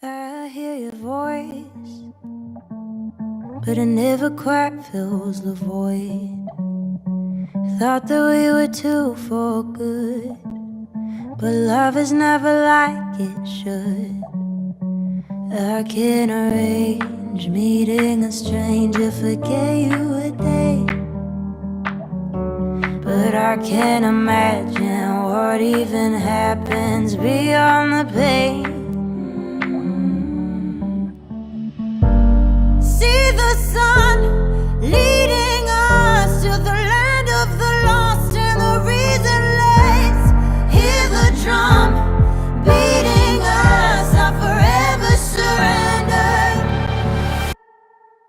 I hear your voice, but it never quite fills the void. Thought that we were two for good, but love is never like it should. I can arrange meeting a stranger, forget you a day, but I can't imagine what even happens beyond the pain. See the sun leading us to the land of the lost and the reasonless. Hear the drum beating us, I forever surrender.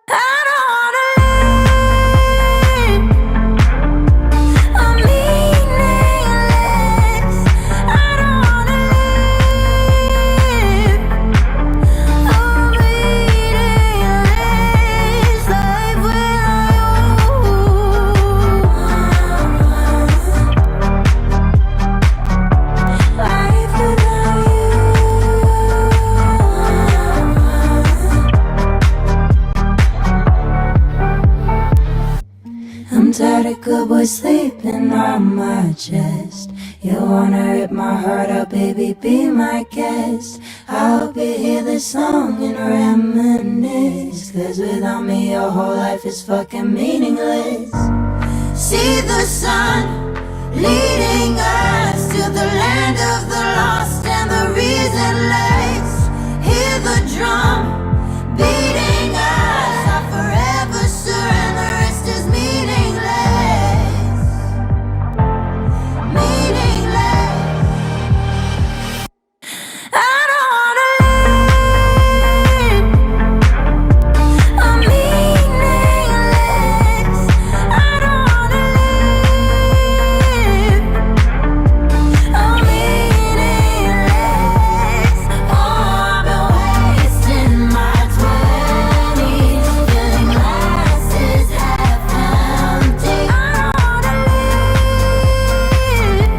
I don't wanna live a meaningless. I don't wanna live a meaningless life without you. Life without you. I'm tired of good boys sleeping on my chest. You wanna rip my heart out, baby, be my guest. I hope you hear this song and reminisce, 'cause without me your whole life is fucking meaningless. See the sun leading us to the land of the lost and the reasonless. Hear the drum beating us, I forever surrender. The rest is meaningless. Meaningless. I don't wanna live a meaningless. I don't wanna live a meaningless. Oh, I've been wasting my 20s, filling glasses half empty. I don't wanna live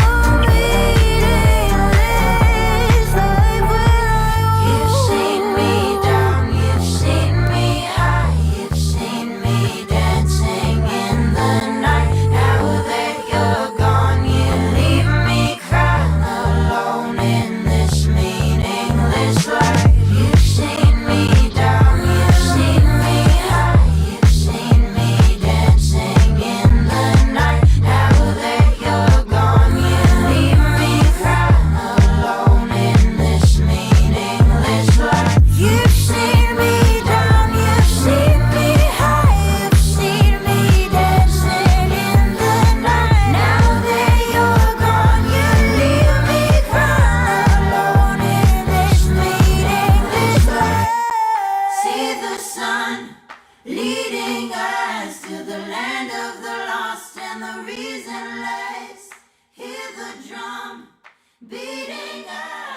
a meaningless life without you. You've seen me down, you've seen me high, you've seen me dancing in the night. Now that you're gone, you leave me crying alone in this meaningless life. You've seen me down, you've seen me high, you've seen me dancing in the night. Now that you're gone, you leave me crying alone in this meaningless life. You've seen me down, you've seen me high, you've seen me dancing in the night. Now that you're gone, you leave me crying alone in this meaningless life. See the sun leading us to the land of the lost and the reasonless. Hear the drum beating us.